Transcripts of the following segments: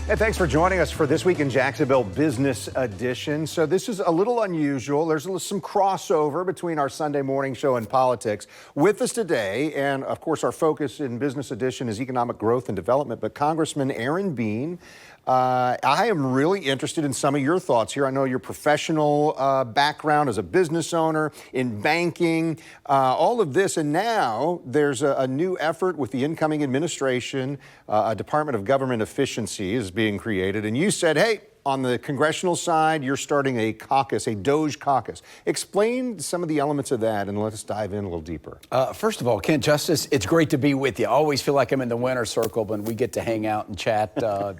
Hey, thanks for joining us for This Week in Jacksonville Business Edition. So this is a little unusual. There's some crossover between our Sunday morning show and politics. With us today, and of course our focus in Business Edition is economic growth and development, but Congressman Aaron Bean. I am really interested in some of your thoughts here. I know your professional background as a business owner, in banking, all of this. And now there's a new effort with the incoming administration. A Department of Government Efficiency is being created. And you said, hey, on the congressional side, you're starting a caucus, a Doge caucus. Explain some of the elements of that, and let's dive in a little deeper. First of all, Kent Justice, it's great to be with you. I always feel like I'm in the winner's circle when we get to hang out and chat.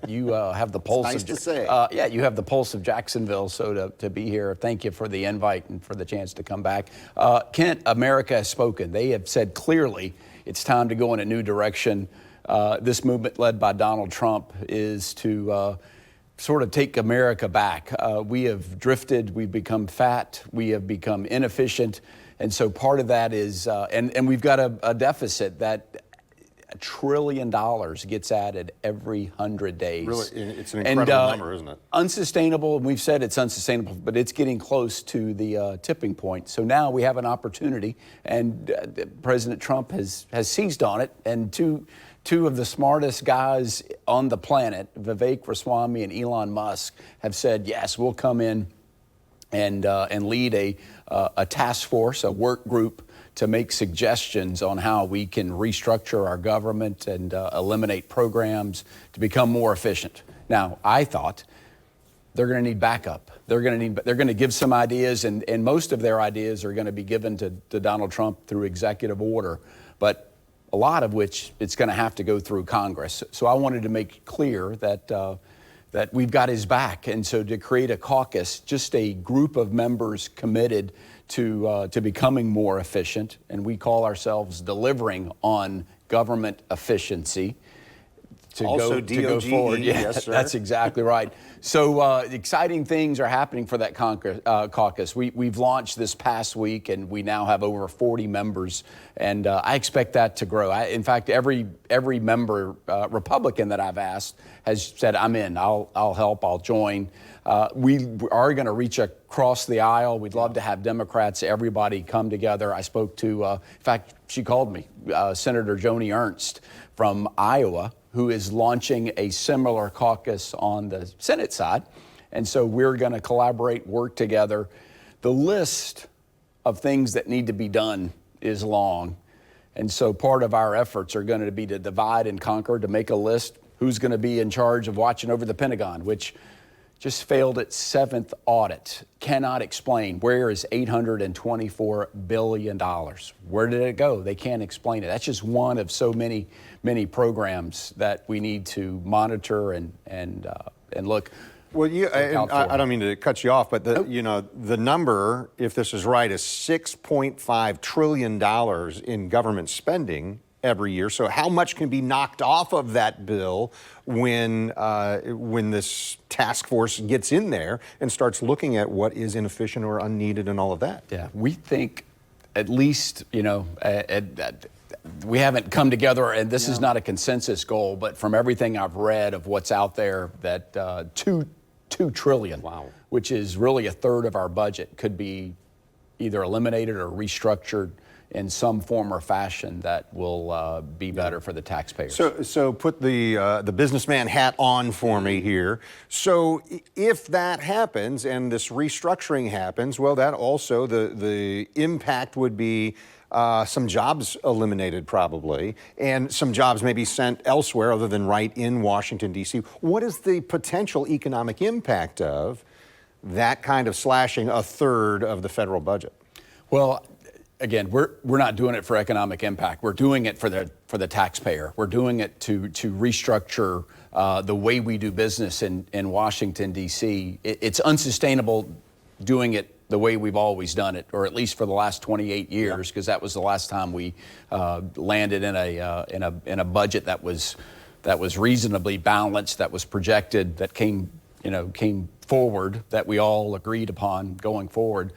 You have the pulse. Nice to say. Yeah, you have the pulse of Jacksonville, so to be here, thank you for the invite and for the chance to come back. Kent, America has spoken. They have said clearly it's time to go in a new direction. This movement led by Donald Trump is to sort of take America back. We have drifted, we've become fat, we have become inefficient, and so part of that is, and we've got a deficit that $1 trillion gets added every 100 days. Really, it's an incredible number, isn't it? Unsustainable, and we've said it's unsustainable, but it's getting close to the tipping point. So now we have an opportunity, and President Trump has seized on it, and two of the smartest guys on the planet, Vivek Ramaswamy and Elon Musk, have said, yes, we'll come in and lead a task force, a work group to make suggestions on how we can restructure our government and eliminate programs to become more efficient. Now, I thought they're going to need backup. They're going to give some ideas, and most of their ideas are going to be given to Donald Trump through executive order. But a lot of which it's going to have to go through Congress. So I wanted to make clear that we've got his back. And so to create a caucus, just a group of members committed to becoming more efficient, and we call ourselves delivering on government efficiency. To go forward. Yeah, yes, sir. That's exactly right. So exciting things are happening for that caucus. We've launched this past week, and we now have over 40 members, and I expect that to grow. In fact, every member, Republican that I've asked, has said, I'm in, I'll help, I'll join. We are going to reach across the aisle. We'd love to have Democrats, everybody come together. I spoke to, in fact, she called me, Senator Joni Ernst from Iowa, who is launching a similar caucus on the Senate side. And so we're going to collaborate, work together. The list of things that need to be done is long. And so part of our efforts are going to be to divide and conquer, to make a list. Who's going to be in charge of watching over the Pentagon, which just failed its 7th audit. Cannot explain where is $824 billion. Where did it go? They can't explain it. That's just one of so many programs that we need to monitor and look. Well, I don't mean to cut you off, but the number, if this is right, is $6.5 trillion in government spending every year. So how much can be knocked off of that bill when this task force gets in there and starts looking at what is inefficient or unneeded and all of that? Yeah, we think at least, we haven't come together, and this is not a consensus goal, but from everything I've read of what's out there, that $2 trillion, wow, which is really a third of our budget, could be either eliminated or restructured in some form or fashion that will be better for the taxpayers. So put the businessman hat on for me here. So if that happens and this restructuring happens, well, that also, the impact would be some jobs eliminated probably, and some jobs may be sent elsewhere other than right in Washington, D.C. What is the potential economic impact of that kind of slashing a third of the federal budget? Well, again, we're not doing it for economic impact. We're doing it for the taxpayer. We're doing it to restructure the way we do business in Washington, D.C. It's unsustainable doing it the way we've always done it, or at least for the last 28 years, because that was the last time we landed in a budget that was reasonably balanced, that was projected, that came forward, that we all agreed upon going forward.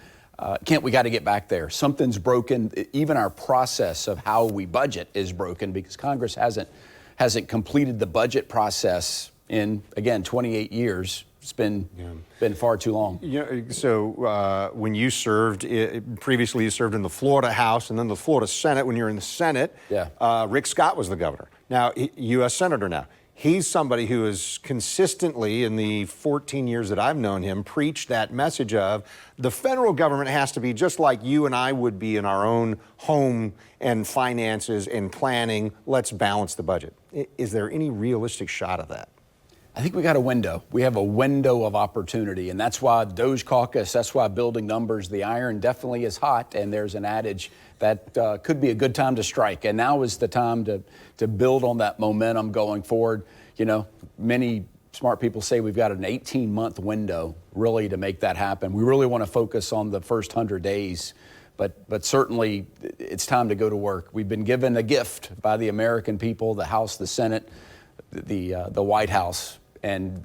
Kent, we got to get back there. Something's broken. Even our process of how we budget is broken because Congress hasn't completed the budget process in, again, 28 years. It's been far too long. So when you served, previously you served in the Florida House and then the Florida Senate. When you were in the Senate, Rick Scott was the governor. Now, U.S. Senator now. He's somebody who has consistently, in the 14 years that I've known him, preached that message of the federal government has to be just like you and I would be in our own home and finances and planning. Let's balance the budget. Is there any realistic shot of that? I think we got a window. We have a window of opportunity, and that's why Doge Caucus, that's why building numbers, the iron definitely is hot, and there's an adage that could be a good time to strike. And now is the time to build on that momentum going forward. You know, many smart people say we've got an 18-month window really to make that happen. We really want to focus on the first 100 days. But certainly it's time to go to work. We've been given a gift by the American people, the House, the Senate, the White House. And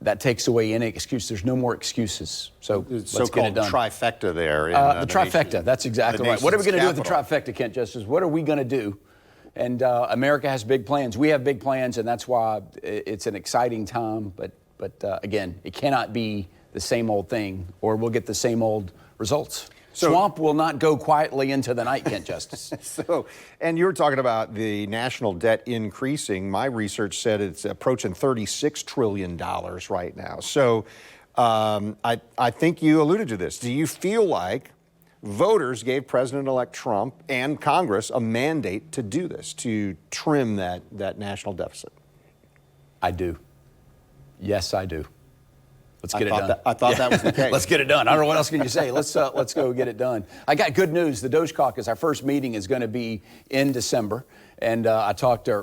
that takes away any excuse. There's no more excuses. So let's get it done. Trifecta there. The trifecta, that's exactly right. What are we going to do with the trifecta, Kent Justice? What are we going to do? And America has big plans. We have big plans, and that's why it's an exciting time. But again, it cannot be the same old thing, or we'll get the same old results. So, swamp will not go quietly into the night, Kent Justice. And you were talking about the national debt increasing. My research said it's approaching $36 trillion right now. So I think you alluded to this. Do you feel like voters gave President-elect Trump and Congress a mandate to do this, to trim that national deficit? I do. Yes, I do. Let's get it done. I thought that was the case. Let's get it done. I don't know what else can you say. Let's go get it done. I got good news. The Doge Caucus, our first meeting is going to be in December. And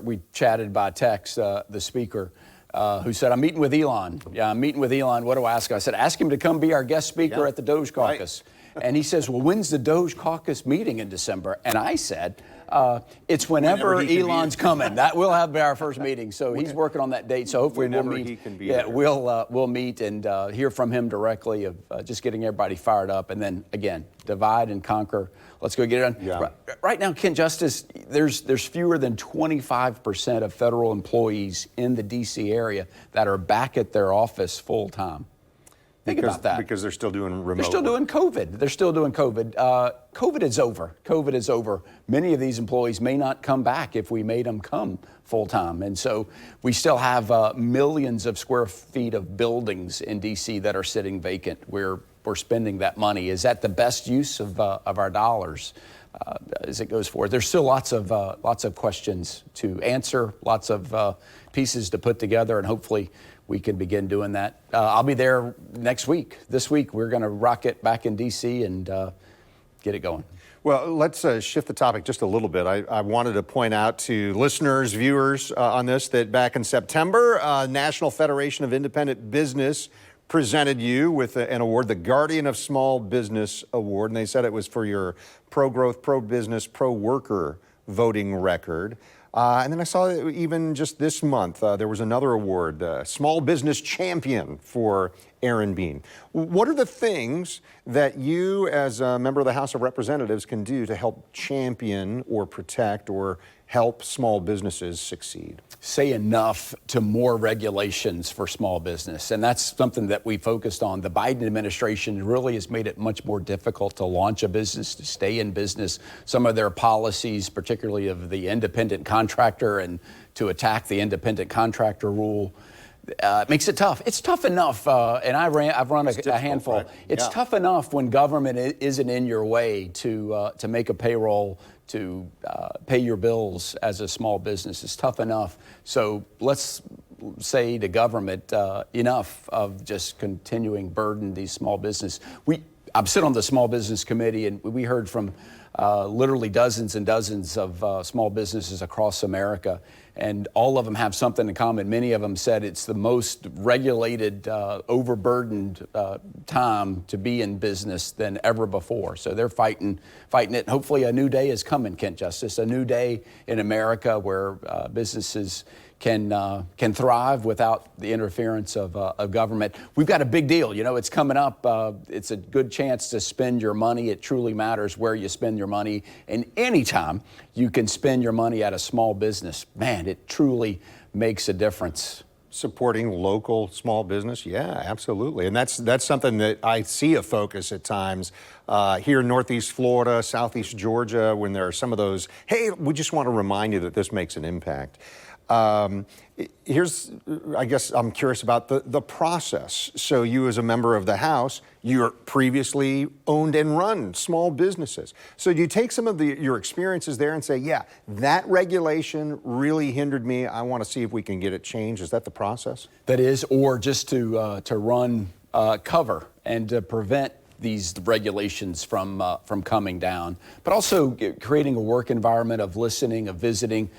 we chatted by text, the speaker, who said, I'm meeting with Elon. Yeah, I'm meeting with Elon. What do I ask? I said, ask him to come be our guest speaker at the Doge Caucus. Right. And he says, well, when's the Doge Caucus meeting in December? And I said, it's whenever Elon's coming. That will have our first meeting. So he's working on that date. So hopefully we'll meet. We'll meet and hear from him directly of just getting everybody fired up. And then again, divide and conquer. Let's go get it done. Yeah. Right now, Kent Justice, there's fewer than 25% of federal employees in the D.C. area that are back at their office full time. Think about that. Because they're still doing remote. They're still doing COVID. They're still doing COVID. COVID is over. COVID is over. Many of these employees may not come back if we made them come full time. And so we still have millions of square feet of buildings in D.C. that are sitting vacant. We're spending that money. Is that the best use of our dollars as it goes forward? There's still lots of questions to answer, lots of pieces to put together, and hopefully we can begin doing that. I'll be there next week. This week, we're going to rock it back in D.C. and get it going. Well, let's shift the topic just a little bit. I wanted to point out to listeners, viewers on this, that back in September, National Federation of Independent Business presented you with an award, the Guardian of Small Business Award, and they said it was for your pro-growth, pro-business, pro-worker voting record. And then I saw that even just this month, there was another award, Small Business Champion for Aaron Bean. What are the things that you, as a member of the House of Representatives, can do to help champion or protect or help small businesses succeed? Say enough to more regulations for small business. And that's something that we focused on. The Biden administration really has made it much more difficult to launch a business, to stay in business. Some of their policies, particularly of the independent contractor and to attack the independent contractor rule, makes it tough. It's tough enough, and I've run a handful. Right? It's tough enough when government isn't in your way to make a payroll, to pay your bills as a small business. It's tough enough. So let's say to government, enough of just continuing burden these small business. I'm sitting on the Small Business Committee, and we heard from literally dozens and dozens of small businesses across America, and all of them have something in common. Many of them said it's the most regulated, overburdened time to be in business than ever before. So they're fighting it. Hopefully a new day is coming, Kent Justice, a new day in America where businesses can thrive without the interference of government. We've got a big deal. You know, it's coming up. It's a good chance to spend your money. It truly matters where you spend your money. And anytime you can spend your money at a small business, man, it truly makes a difference. supporting local small business? Yeah, absolutely. And that's something that I see a focus at times here in Northeast Florida, Southeast Georgia, when there are some of those, hey, we just want to remind you that this makes an impact. Here's, I guess I'm curious about the process. So you as a member of the House, you're previously owned and run small businesses. So do you take some of your experiences there and say, yeah, that regulation really hindered me. I want to see if we can get it changed. Is that the process? That is, or just to run cover and to prevent these regulations from coming down, but also creating a work environment of listening, of visiting.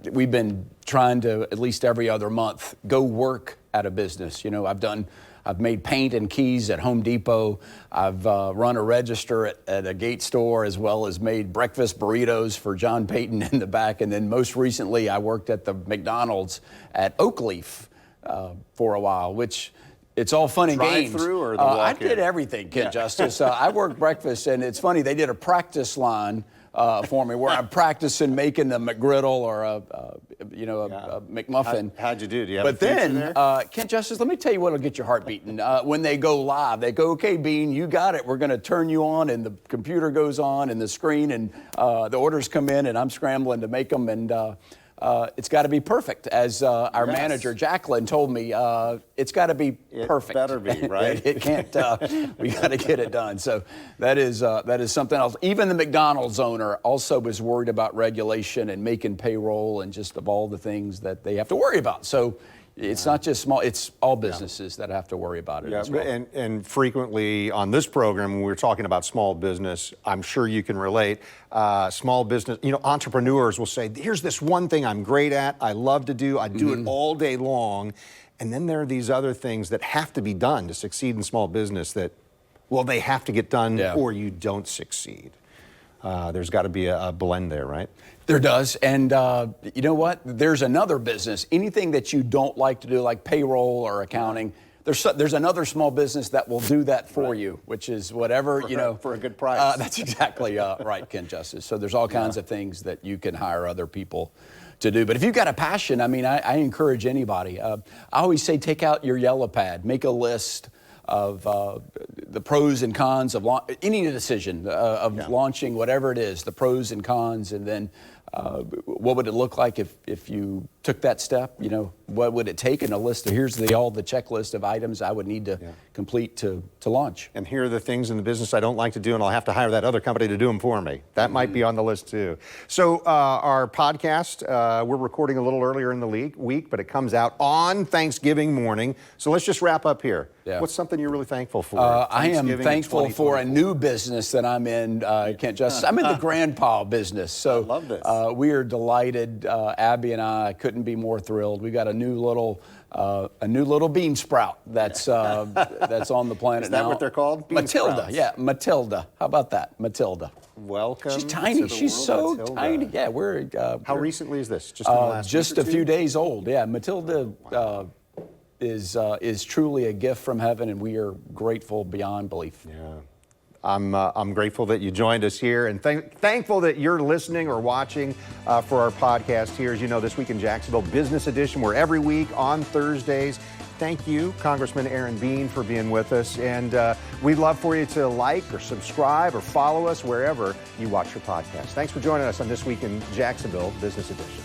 We've been trying to, at least every other month, go work at a business. You know, I've made paint and keys at Home Depot. I've run a register at a gate store, as well as made breakfast burritos for John Payton in the back. And then most recently, I worked at the McDonald's at Oakleaf for a while, which it's all fun and games. Drive-through or the walk-in? I did everything, Kent Justice. I worked breakfast, and it's funny, they did a practice line for me where I'm practicing making the McGriddle or a McMuffin. How'd you do? Do you have But a future then, there? Kent Justice, let me tell you what'll get your heart beating. When they go live, they go, okay, Bean, you got it. We're going to turn you on, and the computer goes on, and the screen, and the orders come in, and I'm scrambling to make them, and it's got to be perfect. As our manager, Jacqueline, told me, it's got to be perfect. It better be, right? It can't, we got to get it done. So that is something else. Even the McDonald's owner also was worried about regulation and making payroll and just of all the things that they have to worry about. So it's not just small, it's all businesses that have to worry about it as well. And frequently on this program, when we're talking about small business, I'm sure you can relate. Small business, entrepreneurs will say, here's this one thing I'm great at, I love to do, I do it all day long. And then there are these other things that have to be done to succeed in small business that, well, they have to get done or you don't succeed. There's got to be a blend there, right? There does, and you know what? There's another business. Anything that you don't like to do, like payroll or accounting, there's another small business that will do that for you, which is whatever, for a good price. That's exactly right, Ken Justice. So there's all kinds of things that you can hire other people to do. But if you've got a passion, I encourage anybody. I always say take out your yellow pad, make a list of the pros and cons of any decision of launching whatever it is, the pros and cons, and then what would it look like if you took that step? What would it take? And a list of here's all the checklist of items I would need to complete to launch. And here are the things in the business I don't like to do, and I'll have to hire that other company to do them for me. That might be on the list too. So our podcast, we're recording a little earlier in the week, but it comes out on Thanksgiving morning. So let's just wrap up here. Yeah. What's something you're really thankful for? I am thankful for a new business that I'm in, Kent Justice. I'm in the grandpa business. So I love this. We are delighted. Abby and I couldn't be more thrilled. We got a new little bean sprout that's on the planet now. Is that what they're called? Bean Matilda. sprouts. Yeah, Matilda. How about that, Matilda? Welcome. She's tiny. She's so Matilda. tiny. Yeah, we're. How recently is this? Just in the last just week or a two? few days old. Yeah, Matilda is truly a gift from heaven, and we are grateful beyond belief. Yeah. I'm grateful that you joined us here, and thankful that you're listening or watching for our podcast here. As you know, This Week in Jacksonville Business Edition, we're every week on Thursdays. Thank you, Congressman Aaron Bean, for being with us. And we'd love for you to like or subscribe or follow us wherever you watch your podcast. Thanks for joining us on This Week in Jacksonville Business Edition.